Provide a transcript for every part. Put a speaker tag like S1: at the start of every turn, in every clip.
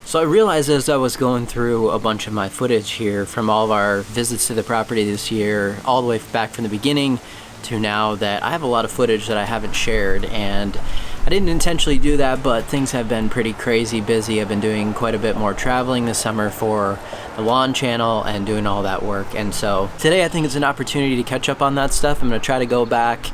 S1: So I realized as I was going through a bunch of my footage here from all of our visits to the property this year, all the way back from the beginning to now, that I have a lot of footage that I haven't shared, and I didn't intentionally do that, but things have been pretty crazy busy. I've been doing quite a bit more traveling this summer for the lawn channel and doing all that work, and so today I think it's an opportunity to catch up on that stuff. I'm going to try to go back,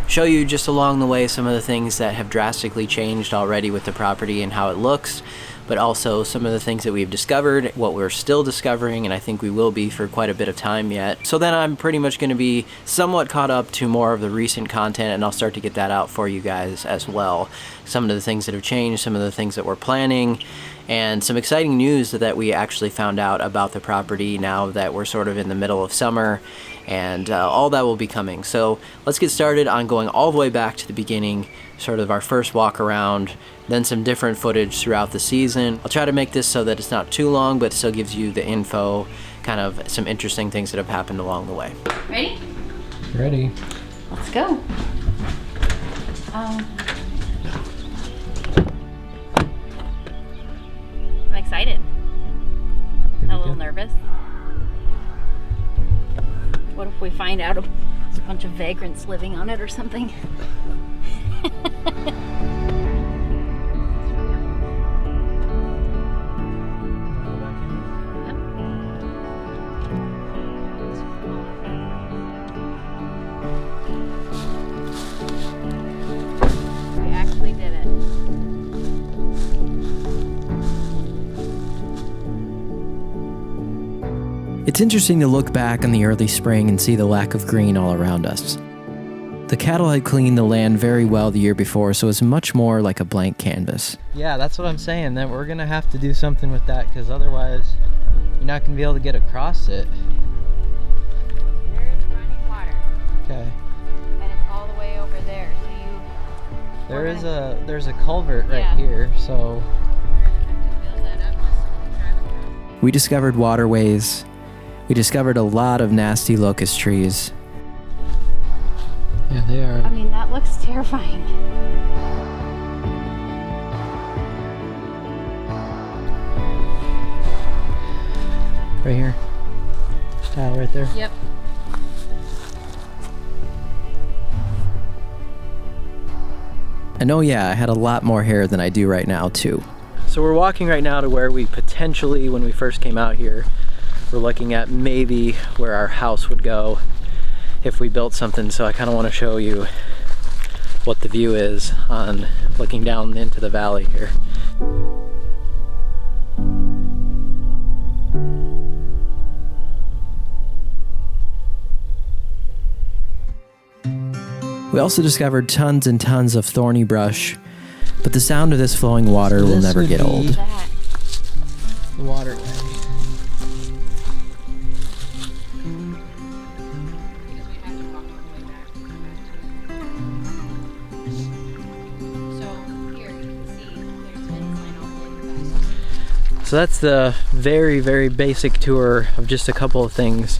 S1: show you just along the way some of the things that have drastically changed already with the property and how it looks, but also some of the things that we've discovered, what we're still discovering, and I think we will be for quite a bit of time yet. So then I'm pretty much going to be somewhat caught up to more of the recent content, and I'll start to get that out for you guys as well. Some of the things that have changed, some of the things that we're planning, and some exciting news that we actually found out about the property now that we're sort of in the middle of summer, and all that will be coming. So let's get started on going all the way back to the beginning, sort of our first walk around, then some different footage throughout the season. I'll try to make this so that it's not too long, but still gives you the info, kind of some interesting things that have happened along the way.
S2: Ready?
S3: Ready.
S2: Let's go. I'm excited. A little nervous. What if we find out there's a bunch of vagrants living on it or something? We actually did it.
S1: It's interesting to look back on the early spring and see the lack of green all around us. The cattle had cleaned the land very well the year before, so it's much more like a blank canvas. Yeah, that's what I'm saying, that we're gonna have to do something with that, because otherwise you're not gonna be able to get across it.
S2: There is running water.
S1: Okay.
S2: And it's all the way over there, so
S1: There's a culvert right here, so
S2: build that up just so we can drive across.
S1: we discovered waterways. We discovered a lot of nasty locust trees. Yeah, they are.
S2: I mean, that looks terrifying.
S1: Right here. Tile right there.
S2: Yep.
S1: And oh yeah, I had a lot more hair than I do right now too. So we're walking right now to where we potentially, when we first came out here, we're looking at maybe where our house would go if we built something. So I kind of want to show you what the view is on looking down into the valley here. We also discovered tons and tons of thorny brush, but the sound of this flowing water will never get old.
S3: The waterway.
S1: So that's the very, very basic tour of just a couple of things.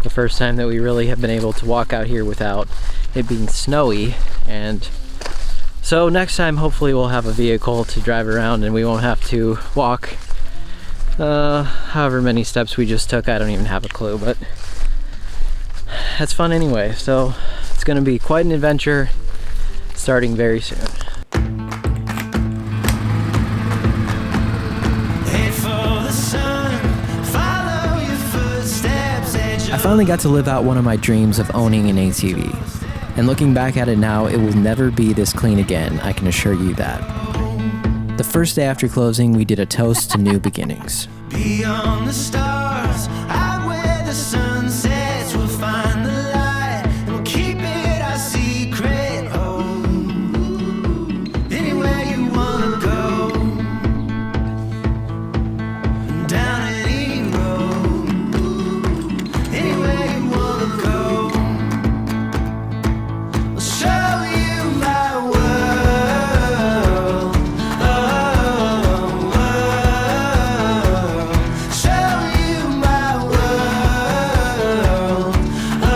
S1: The first time that we really have been able to walk out here without it being snowy. And so next time hopefully we'll have a vehicle to drive around and we won't have to walk however many steps we just took. I don't even have a clue, but that's fun anyway. So it's gonna be quite an adventure starting very soon. I finally got to live out one of my dreams of owning an ATV. And looking back at it now, it will never be this clean again, I can assure you that. The first day after closing, we did a toast to new beginnings. Beyond the stars, out where the sun sets, we'll find the light, and we'll keep it our secret. Oh, anywhere you wanna go, down any road, anywhere you wanna go. I'll show you my world. Oh, show you my world. Oh,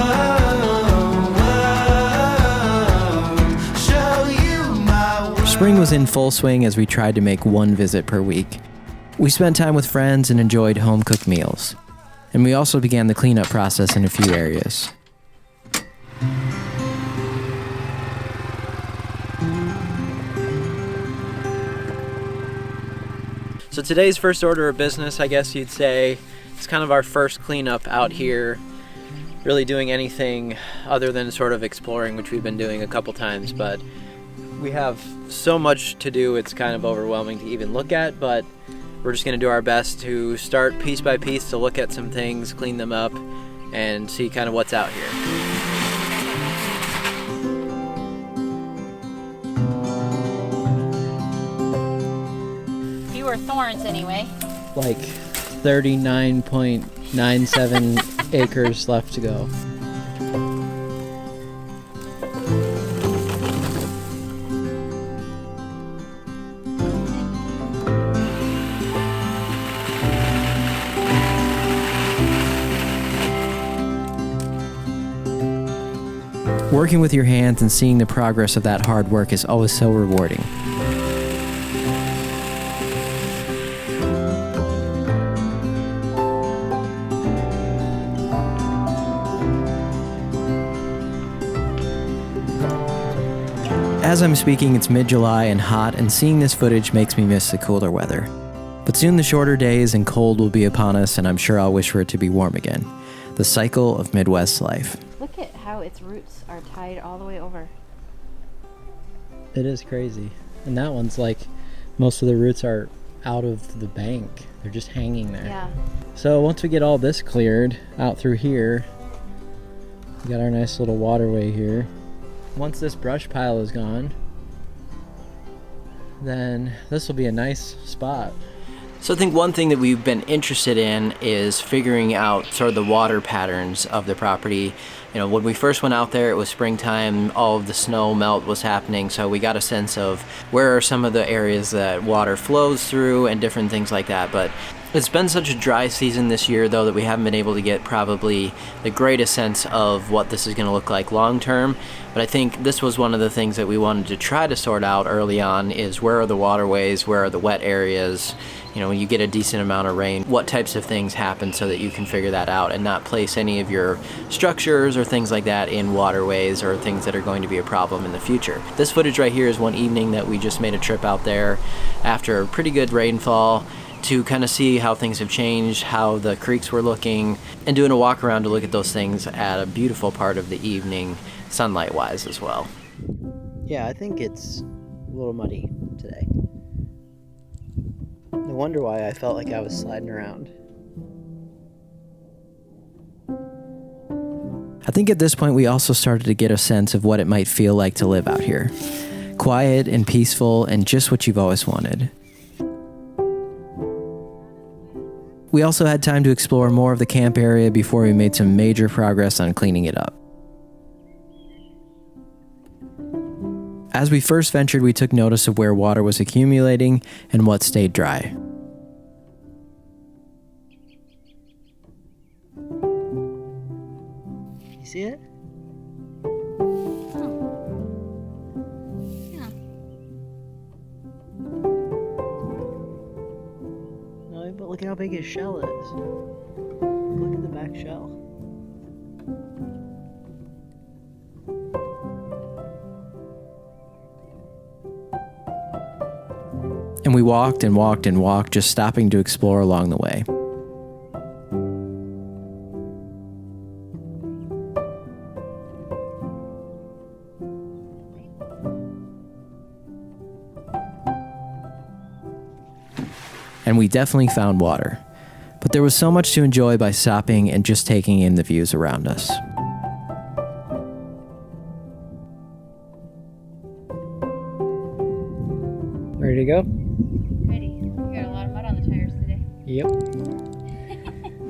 S1: show you my world. Spring was in full swing as we tried to make one visit per week. We spent time with friends and enjoyed home-cooked meals. And we also began the cleanup process in a few areas. So today's first order of business, I guess you'd say, it's kind of our first cleanup out here, really doing anything other than sort of exploring, which we've been doing a couple times, but we have so much to do, it's kind of overwhelming to even look at, but we're just gonna do our best to start piece by piece to look at some things, clean them up, and see kind of what's out here.
S2: Thorns anyway.
S3: Like 39.97 acres left to go.
S1: Working with your hands and seeing the progress of that hard work is always so rewarding. As I'm speaking, it's mid-July and hot, and seeing this footage makes me miss the cooler weather. But soon the shorter days and cold will be upon us, and I'm sure I'll wish for it to be warm again. The cycle of Midwest life.
S2: Look at how its roots are tied all the way over.
S3: It is crazy. And that one's like, most of the roots are out of the bank. They're just hanging there.
S2: Yeah.
S3: So once we get all this cleared out through here, we got our nice little waterway here. Once this brush pile is gone, then this will be a nice spot.
S1: So I think one thing that we've been interested in is figuring out sort of the water patterns of the property. You know, when we first went out there, it was springtime, all of the snow melt was happening, so we got a sense of where are some of the areas that water flows through and different things like that. But it's been such a dry season this year, though, that we haven't been able to get probably the greatest sense of what this is going to look like long term. But I think this was one of the things that we wanted to try to sort out early on, is where are the waterways, where are the wet areas. You know, when you get a decent amount of rain, what types of things happen, so that you can figure that out and not place any of your structures or things like that in waterways or things that are going to be a problem in the future. This footage right here is one evening that we just made a trip out there after a pretty good rainfall to kind of see how things have changed, how the creeks were looking, and doing a walk around to look at those things at a beautiful part of the evening, sunlight-wise as well.
S3: Yeah, I think it's a little muddy today. No wonder why I felt like I was sliding around.
S1: I think at this point we also started to get a sense of what it might feel like to live out here. Quiet and peaceful and just what you've always wanted. We also had time to explore more of the camp area before we made some major progress on cleaning it up. As we first ventured, we took notice of where water was accumulating and what stayed dry.
S3: You see it?
S2: Yeah.
S3: No, but look at how big his shell is. Look at the back shell.
S1: And we walked and walked and walked, just stopping to explore along the way. And we definitely found water. But there was so much to enjoy by stopping and just taking in the views around us.
S3: Ready to go?
S2: Ready. You got a lot of mud on the tires today.
S3: Yep.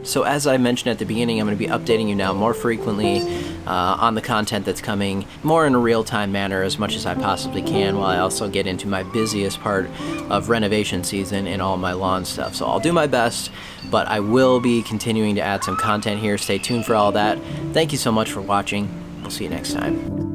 S1: So as I mentioned at the beginning, I'm going to be updating you now more frequently on the content that's coming, more in a real-time manner as much as I possibly can, while I also get into my busiest part of renovation season and all my lawn stuff. So I'll do my best, but I will be continuing to add some content here. Stay tuned for all that. Thank you so much for watching. We'll see you next time.